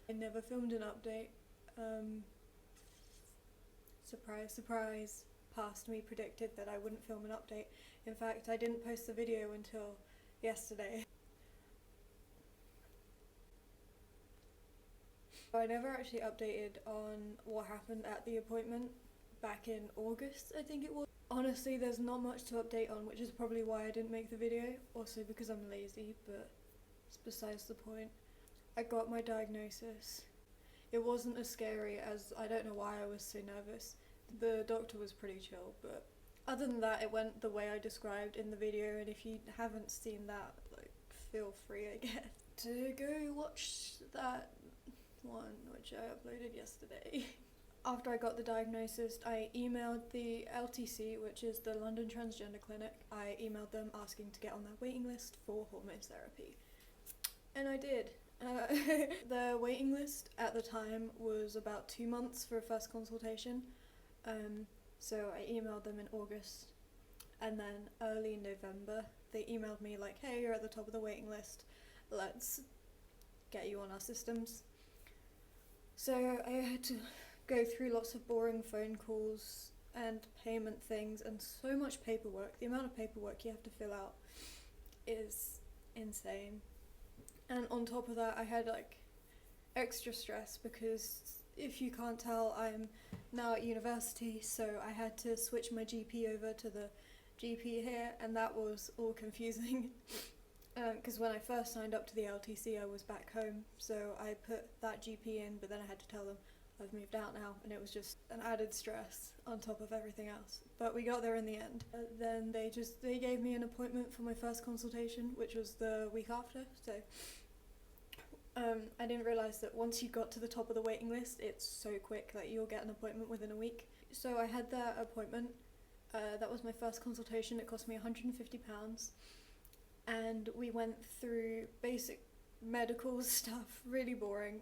I never filmed an update. Surprise, surprise, past me predicted that I wouldn't film an update. In fact, I didn't post the video until yesterday. I never actually updated on what happened at the appointment back in August, I think it was. Honestly, there's not much to update on, which is probably why I didn't make the video. Also because I'm lazy, but it's besides the point. I got my diagnosis. It wasn't as scary as, I don't know why I was so nervous. The doctor was pretty chill, but other than that, it went the way I described in the video, and if you haven't seen that, like, feel free, I guess, to go watch that one, which I uploaded yesterday. After I got the diagnosis, I emailed the LTC, which is the London Transgender Clinic. I emailed them asking to get on their waiting list for hormone therapy. And I did. The waiting list at the time was about 2 months for a first consultation. So I emailed them in August, and then early November they emailed me like, hey, you're at the top of the waiting list, let's get you on our systems. So I had to go through lots of boring phone calls and payment things and so much paperwork. The amount of paperwork you have to fill out is insane. And on top of that, I had like extra stress because, if you can't tell, I'm now at university, so I had to switch my GP over to the GP here, and that was all confusing. Because when I first signed up to the LTC, I was back home, so I put that GP in, but then I had to tell them I've moved out now, and it was just an added stress on top of everything else. But we got there in the end. Then they gave me an appointment for my first consultation, which was the week after, so I didn't realise that once you got to the top of the waiting list, it's so quick, like you'll get an appointment within a week. So I had that appointment, that was my first consultation. It cost me £150, and we went through basic medical stuff, really boring,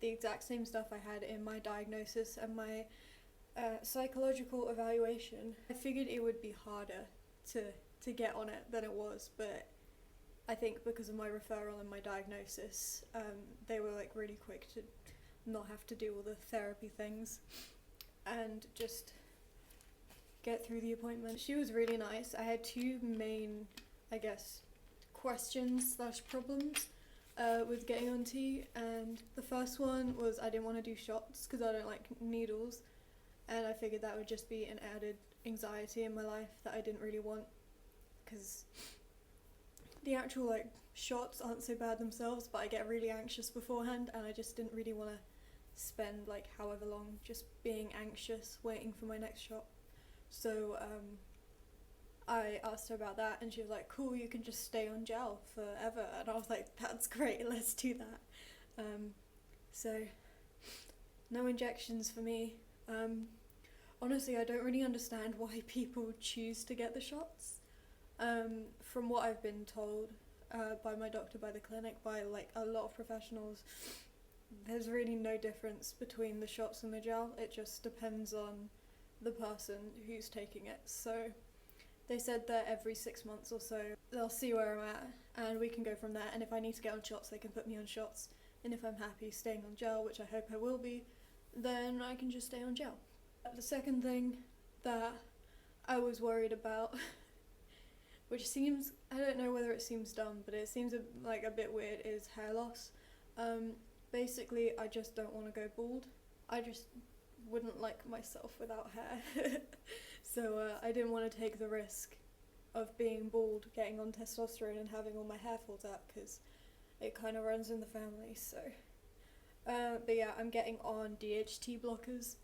the exact same stuff I had in my diagnosis and my psychological evaluation. I figured it would be harder to get on it than it was, but I think because of my referral and my diagnosis, they were like really quick to not have to do all the therapy things and just get through the appointment. She was really nice. I had two main, I guess, questions / problems with getting on T, and the first one was I didn't want to do shots because I don't like needles, and I figured that would just be an added anxiety in my life that I didn't really want, because the actual like shots aren't so bad themselves, but I get really anxious beforehand, and I just didn't really want to spend like however long just being anxious waiting for my next shot. So I asked her about that, and she was like, cool, you can just stay on gel forever, and I was like, that's great, let's do that. So no injections for me. Honestly, I don't really understand why people choose to get the shots. From what I've been told by my doctor, by the clinic, by like a lot of professionals, there's really no difference between the shots and the gel. It just depends on the person who's taking it. So they said that every 6 months or so they'll see where I'm at and we can go from there, and if I need to get on shots they can put me on shots, and if I'm happy staying on gel, which I hope I will be, then I can just stay on gel. The second thing that I was worried about which seems, I don't know whether it seems dumb, but it seems like a bit weird, is hair loss. Basically, I just don't want to go bald. I just wouldn't like myself without hair. So I didn't want to take the risk of being bald, getting on testosterone and having all my hair falls out, because it kind of runs in the family. So but yeah, I'm getting on DHT blockers,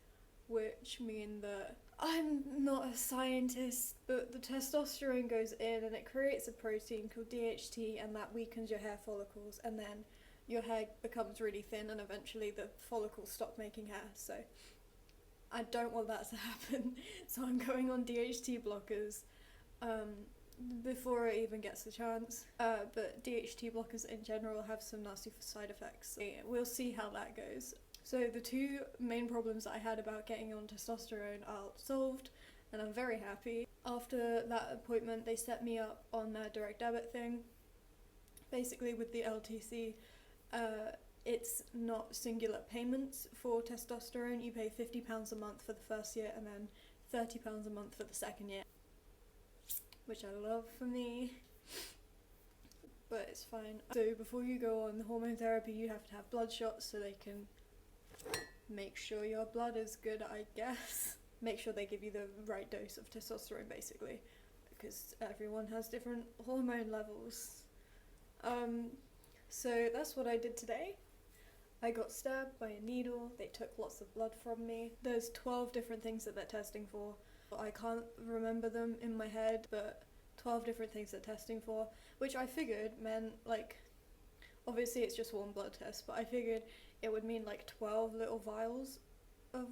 which mean that I'm not a scientist, but the testosterone goes in and it creates a protein called DHT, and that weakens your hair follicles, and then your hair becomes really thin and eventually the follicles stop making hair. So I don't want that to happen, so I'm going on DHT blockers before it even gets the chance. But DHT blockers in general have some nasty side effects, so we'll see how that goes. So the two main problems that I had about getting on testosterone are solved, and I'm very happy. After that appointment, they set me up on their direct debit thing. Basically with the LTC, it's not singular payments for testosterone. You pay £50 a month for the first year and then £30 a month for the second year, which I love for me, but it's fine. So before you go on the hormone therapy, you have to have blood shots so they can make sure your blood is good, I guess. Make sure they give you the right dose of testosterone, basically, because everyone has different hormone levels. So that's what I did today. I got stabbed by a needle. They took lots of blood from me. There's 12 different things that they're testing for. I can't remember them in my head, but 12 different things they're testing for, which I figured meant, like, obviously it's just one blood test, but I figured it would mean like 12 little vials of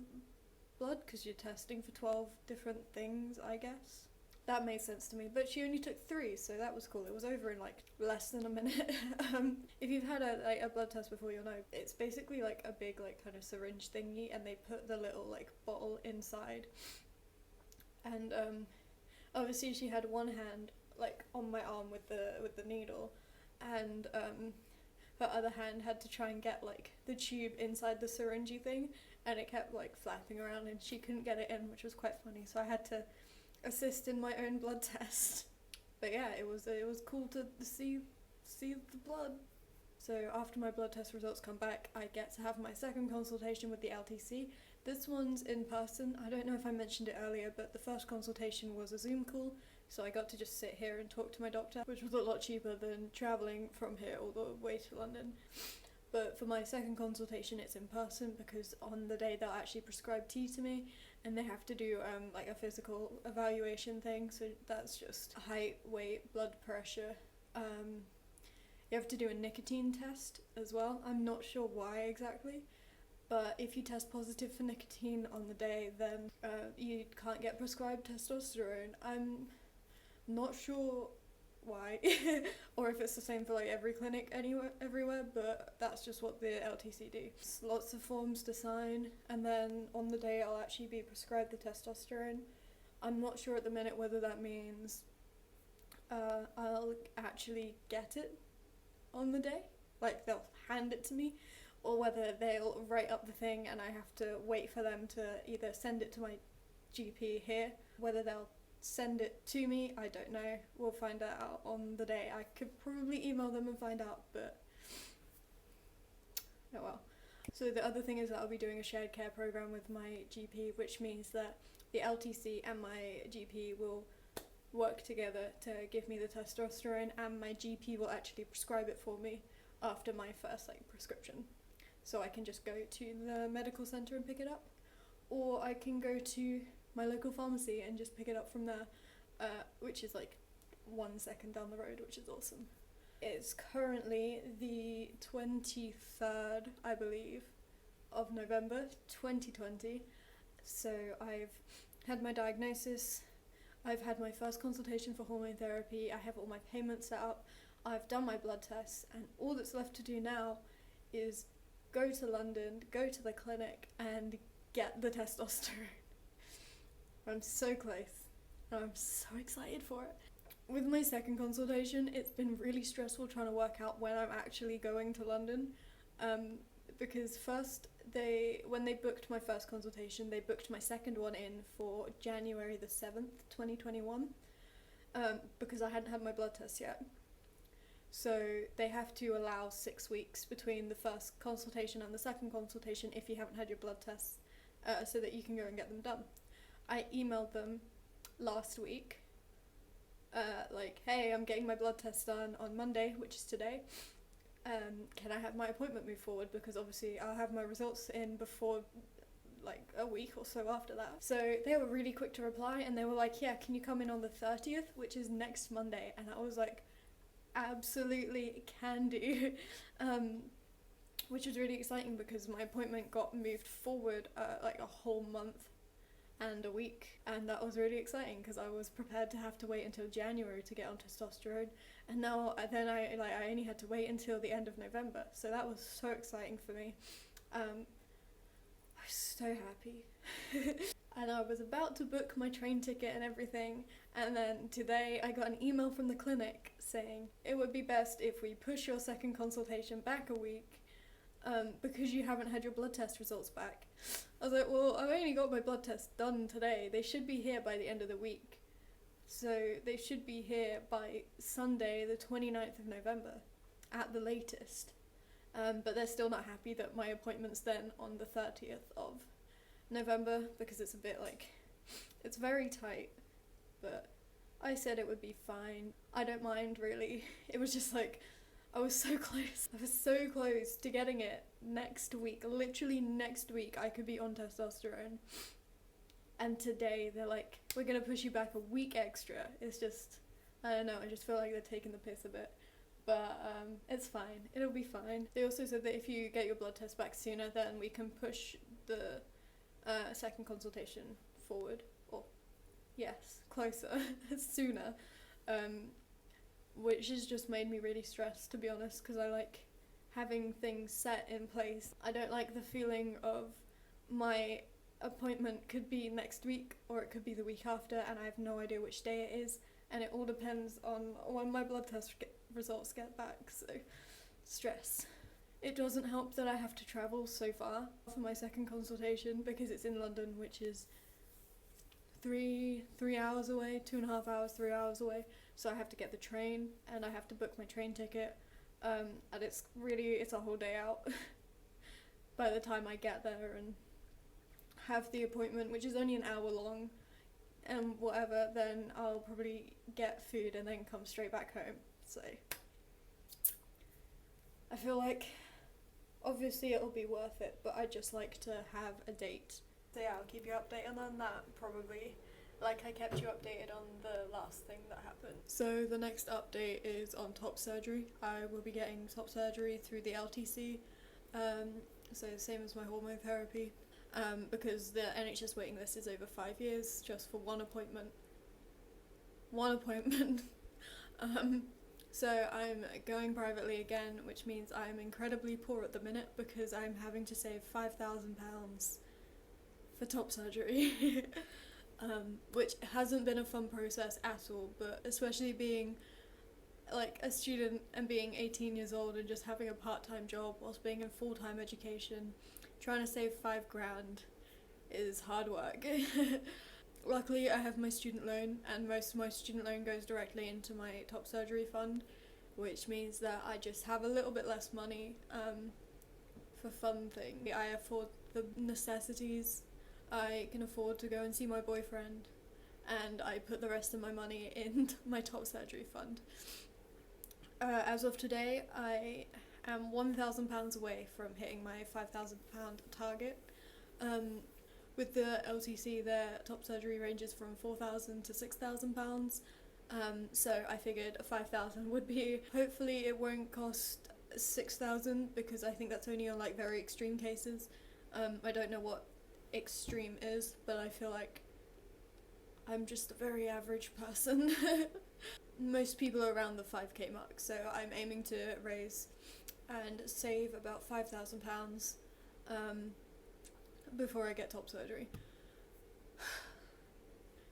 blood, because you're testing for 12 different things, I guess. That made sense to me, but she only took 3, so that was cool. It was over in like less than a minute. If you've had a blood test before, you'll know it's basically like a big like kind of syringe thingy, and they put the little like bottle inside. And obviously she had one hand like on my arm with the needle, and her other hand had to try and get like the tube inside the syringy thing, and it kept like flapping around and she couldn't get it in, which was quite funny, so I had to assist in my own blood test. But yeah, it was cool to see the blood. So after my blood test results come back, I get to have my second consultation with the LTC. This one's in person. I don't know if I mentioned it earlier, but the first consultation was a Zoom call, so I got to just sit here and talk to my doctor, which was a lot cheaper than travelling from here all the way to London. But for my second consultation, it's in person, because on the day they'll actually prescribe tea to me, and they have to do like a physical evaluation thing, so that's just height, weight, blood pressure. You have to do a nicotine test as well. I'm not sure why exactly, but if you test positive for nicotine on the day, then you can't get prescribed testosterone. I'm not sure why, or if it's the same for like every clinic everywhere, but that's just what the LTC do. It's lots of forms to sign, and then on the day I'll actually be prescribed the testosterone. I'm not sure at the minute whether that means I'll actually get it on the day, like they'll hand it to me, or whether they'll write up the thing and I have to wait for them to either send it to my GP here. Whether they'll send it to me, I don't know. We'll find out on the day. I could probably email them and find out, but oh well. So the other thing is that I'll be doing a shared care program with my GP, which means that the LTC and my GP will work together to give me the testosterone, and my GP will actually prescribe it for me after my first like prescription. So I can just go to the medical centre and pick it up, or I can go to my local pharmacy and just pick it up from there, which is like 1 second down the road, which is awesome. It's currently the 23rd, I believe, of November 2020, so I've had my diagnosis, I've had my first consultation for hormone therapy, I have all my payments set up, I've done my blood tests, and all that's left to do now is go to London, go to the clinic and get the testosterone. I'm so close, and I'm so excited for it. With my second consultation, it's been really stressful trying to work out when I'm actually going to London, because first when they booked my first consultation, they booked my second one in for January the 7th, 2021, because I hadn't had my blood test yet. So they have to allow 6 weeks between the first consultation and the second consultation if you haven't had your blood tests, so that you can go and get them done. I emailed them last week, like, hey, I'm getting my blood test done on Monday, which is today. Can I have my appointment moved forward? Because obviously I'll have my results in before like a week or so after that. So they were really quick to reply, and they were like, yeah, can you come in on the 30th, which is next Monday? And I was like, absolutely can do. Which was really exciting because my appointment got moved forward like a whole month and a week, and that was really exciting because I was prepared to have to wait until January to get on testosterone, and now I only had to wait until the end of November, so that was so exciting for me. I was so happy. And I was about to book my train ticket and everything, and then today I got an email from the clinic saying it would be best if we push your second consultation back a week, because you haven't had your blood test results back. I was like, well, I've only got my blood test done today. They should be here by the end of the week. So they should be here by Sunday, the 29th of November, at the latest. But they're still not happy that my appointment's then on the 30th of November, because it's a bit like, it's very tight. But I said it would be fine. I don't mind, really. It was just like, I was so close. I was so close to getting it next week. Literally next week I could be on testosterone. And today they're like, we're gonna push you back a week extra. It's just, I don't know, I just feel like they're taking the piss a bit. But it's fine, it'll be fine. They also said that if you get your blood test back sooner, then we can push the second consultation forward. Or, yes, closer, sooner. Which has just made me really stressed, to be honest, because I like having things set in place. I don't like the feeling of my appointment could be next week or it could be the week after, and I have no idea which day it is, and it all depends on when my blood test results get back, so stress. It doesn't help that I have to travel so far for my second consultation because it's in London, which is 3 hours away, 2.5 hours, 3 hours away. So I have to get the train and I have to book my train ticket, and it's a whole day out by the time I get there and have the appointment, which is only an hour long and whatever. Then I'll probably get food and then come straight back home. So I feel like obviously it'll be worth it, but I'd just like to have a date. So yeah, I'll keep you updated on that, probably like I kept you updated on the last thing that happened. So the next update is on top surgery. I will be getting top surgery through the LTC, so same as my hormone therapy, because the NHS waiting list is over 5 years just for one appointment. So I'm going privately again, which means I'm incredibly poor at the minute because I'm having to save £5,000 for top surgery. Which hasn't been a fun process at all, but especially being like a student and being 18 years old and just having a part-time job whilst being in full-time education, trying to save £5,000 is hard work. Luckily I have my student loan, and most of my student loan goes directly into my top surgery fund, which means that I just have a little bit less money for fun things. I afford the necessities. I can afford to go and see my boyfriend, and I put the rest of my money in my top surgery fund. As of today, I am £1,000 away from hitting my £5,000 target. With the LTC, their top surgery ranges from £4,000 to £6,000. So I figured £5,000 would be, hopefully it won't cost £6,000 because I think that's only on like very extreme cases. I don't know what extreme is, but I feel like I'm just a very average person. Most people are around the 5k mark, so I'm aiming to raise and save about £5,000 before I get top surgery.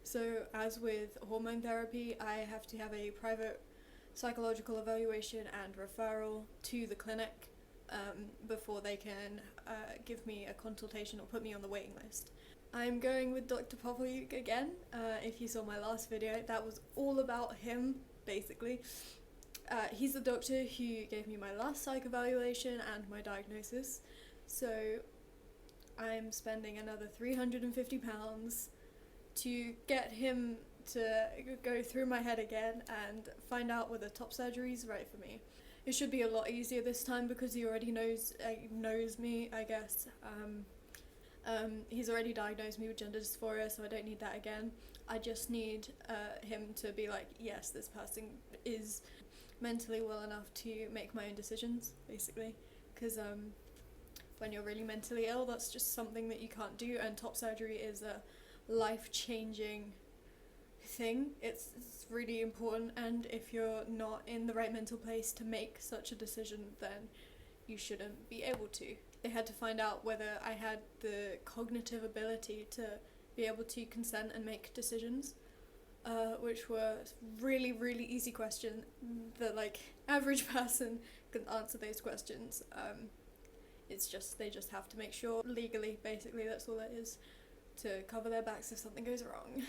So as with hormone therapy, I have to have a private psychological evaluation and referral to the clinic before they can give me a consultation or put me on the waiting list. I'm going with Dr. Popolyuk again. If you saw my last video, that was all about him, basically. He's the doctor who gave me my last psych evaluation and my diagnosis, so I'm spending another £350 to get him to go through my head again and find out whether top surgery is right for me. It should be a lot easier this time because he already knows me, I guess. He's already diagnosed me with gender dysphoria, so I don't need that again. I just need him to be like, yes, this person is mentally well enough to make my own decisions, basically. Because when you're really mentally ill, that's just something that you can't do, and top surgery is a life-changing thing. It's really important, and if you're not in the right mental place to make such a decision, then you shouldn't be able to. They had to find out whether I had the cognitive ability to be able to consent and make decisions, which were really, really easy questions. The average person can answer those questions It's just, they just have to make sure legally, basically, that's all it is, to cover their backs if something goes wrong.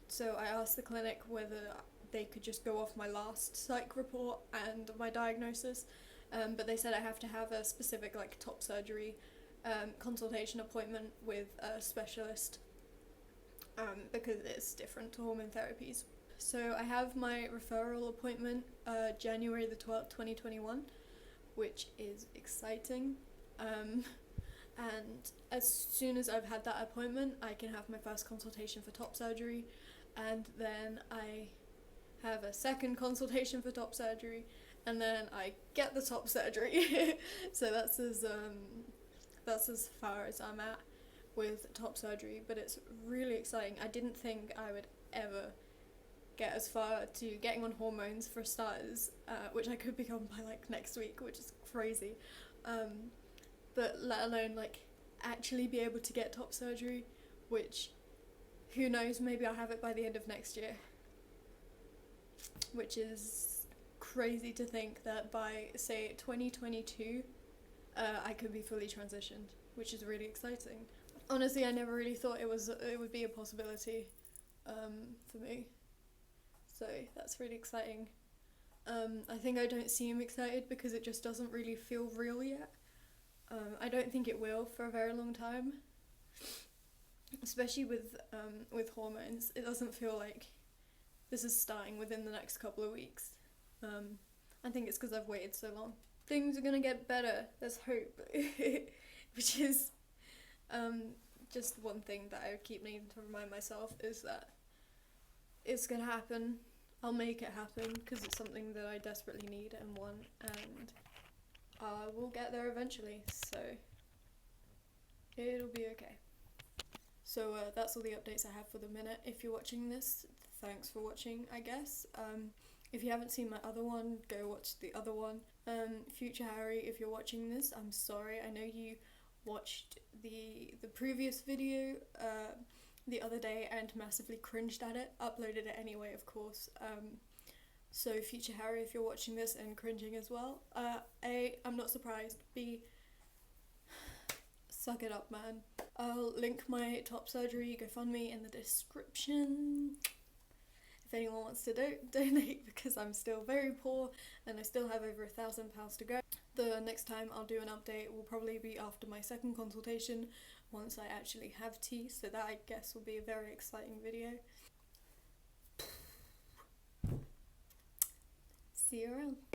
So I asked the clinic whether they could just go off my last psych report and my diagnosis, but they said I have to have a specific like top surgery consultation appointment with a specialist because it's different to hormone therapies. So I have my referral appointment January the 12th, 2021, which is exciting. And as soon as I've had that appointment, I can have my first consultation for top surgery, and then I have a second consultation for top surgery, and then I get the top surgery. So that's as far as I'm at with top surgery, but it's really exciting. I didn't think I would ever get as far to getting on hormones for starters, which I could become by like next week, which is crazy. But let alone like actually be able to get top surgery, which who knows, maybe I'll have it by the end of next year, which is crazy to think that by say 2022 I could be fully transitioned, which is really exciting. Honestly, I never really thought it would be a possibility for me, so that's really exciting. I think I don't seem excited because it just doesn't really feel real yet. I don't think it will for a very long time, especially with hormones. It doesn't feel like this is starting within the next couple of weeks. I think it's because I've waited so long. Things are gonna get better, there's hope. Which is just one thing that I keep needing to remind myself, is that it's gonna happen. I'll make it happen because it's something that I desperately need and want, and we'll get there eventually, so it'll be okay. So that's all the updates I have for the minute. If you're watching this, thanks for watching, I guess. If you haven't seen my other one, go watch the other one. Future Harry, if you're watching this, I'm sorry. I know you watched the previous video the other day and massively cringed at it. Uploaded it anyway, of course. So Future Harry, if you're watching this and cringing as well, A, I'm not surprised. B, suck it up, man. I'll link my top surgery GoFundMe in the description if anyone wants to donate, because I'm still very poor and I still have over £1,000 to go. The next time I'll do an update will probably be after my second consultation, once I actually have tea, so that I guess will be a very exciting video. See you around.